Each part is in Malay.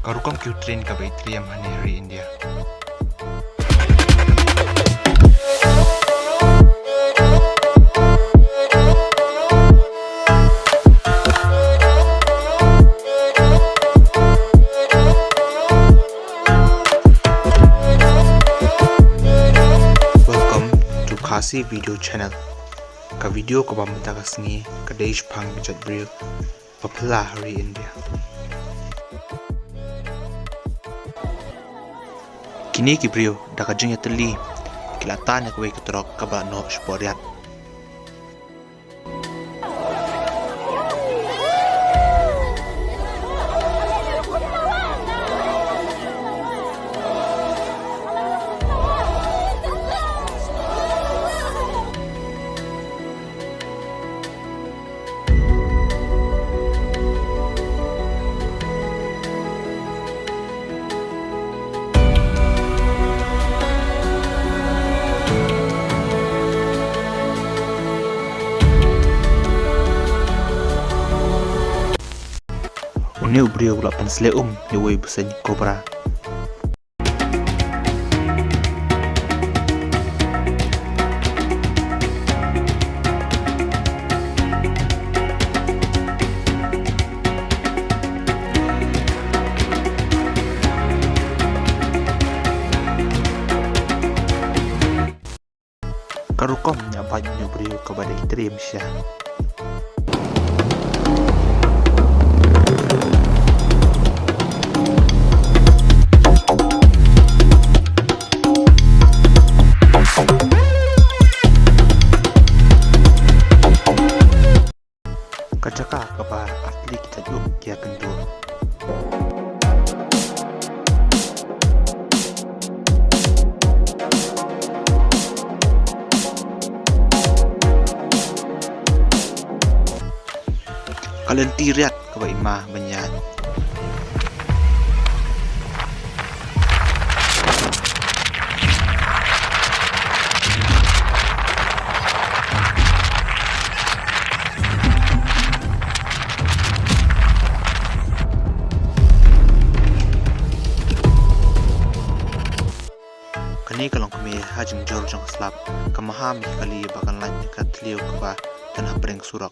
Karukam Q train ka Baitriam Haneri India. Welcome to Khasi Video Channel. Ka video ko ba matakas ni kadej pang bijat bril papala hari India. Kini ki bril dakajing yatali kilatan nak wei ketrok kaba no sporiat. Ni ubrio la pensle yewoi busen kobra. Karukom nyabat ubrio kabada itrim sya. Kacaka kaba atli kita kia kendu. Kalian tiriat kaba imah banyak. Kani kalong kami hajung jor jong slap kamaham kali bakan lain kat liu keba dan habreng surak.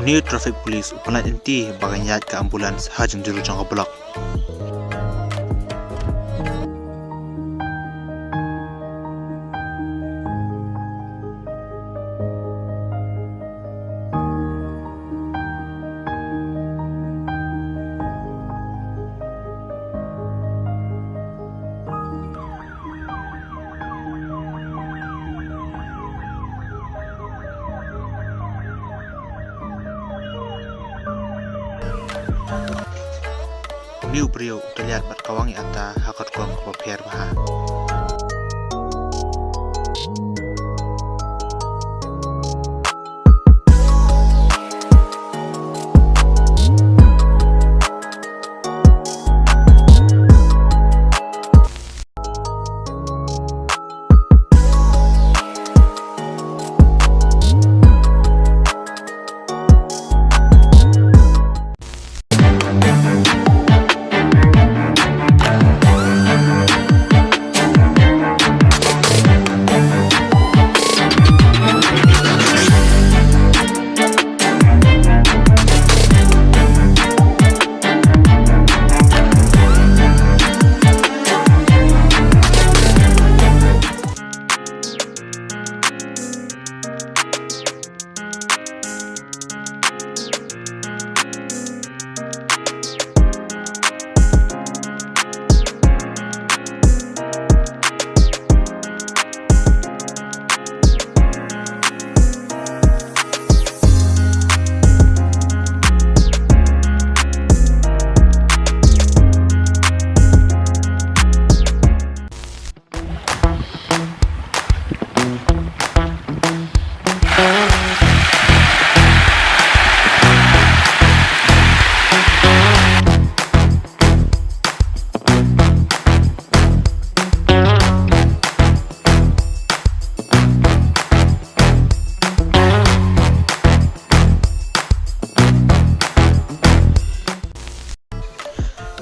New traffic police upalan inti baganyat ke ambulans hajung juru jangka blok. Liu brio terlihat berkawangi ata hakat kuang kepapiar baha.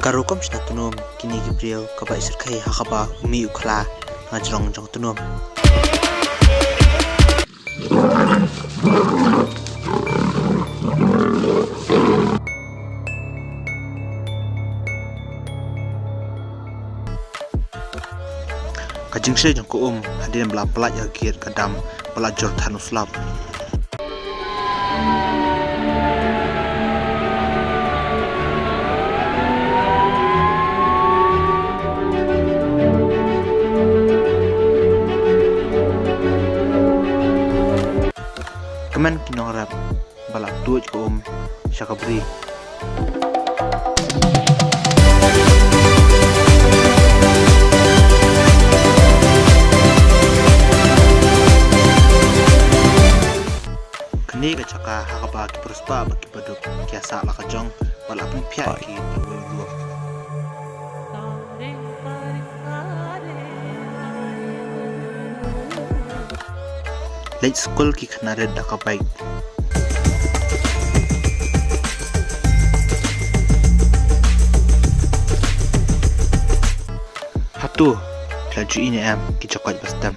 Karukom Shnatunum, Kini Gabriel, Kaba Isirkai Hakaba, Umi Ukla, Najrong Jongtunum. Kajing Shay Jongko hadirin belak yagir kadam belak jortan uslab. Kemen kinong rap balak tuaj ko syakabri. Kini ka caka hakaba ki prospa baki baduk kiasa la kajong balak pun pihak ki dua. Late school ki kena red daka baik. Hatu, laju ini ki coklat bastam.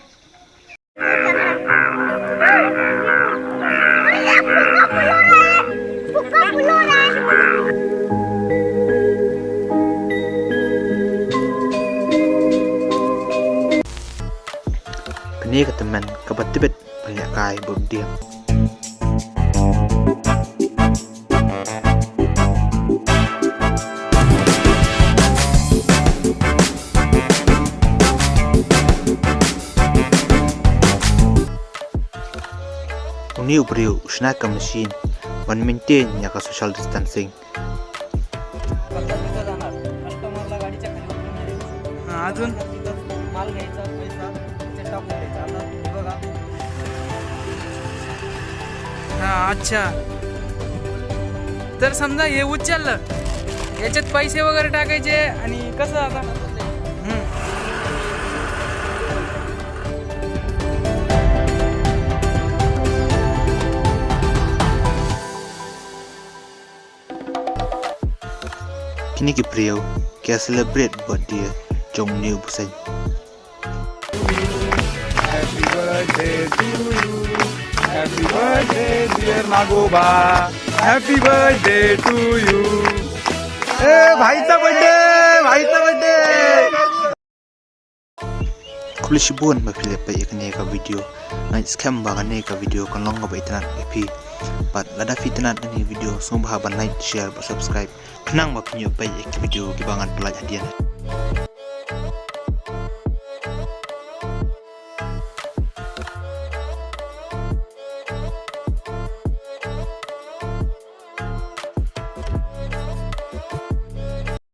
Kini ke teman kebatibet banyak kai berdiam. Uni ubriu usnaka machine one maintain yaka social distancing. अजून माल घ्यायचा पैसा टाकून द्यायचा आता बघा. हा अच्छा, तर समजा हे उचललं याच्यात पैसे वगैरे टाकायचे आणि कसं आता Kini Gabriel kia celebrate birthday Jong New Busan. Happy birthday to you. Happy birthday dear Nagoba. Happy birthday to you. भाईचा birthday. Kulish buan mapilip pa ikne ka video. Ngai scam ba ne ka video kan long ba itna epi. But lada fitna ni video sumba ba like share ba subscribe. Kenang mapinyo pa ik video gibangan pelaj hadian.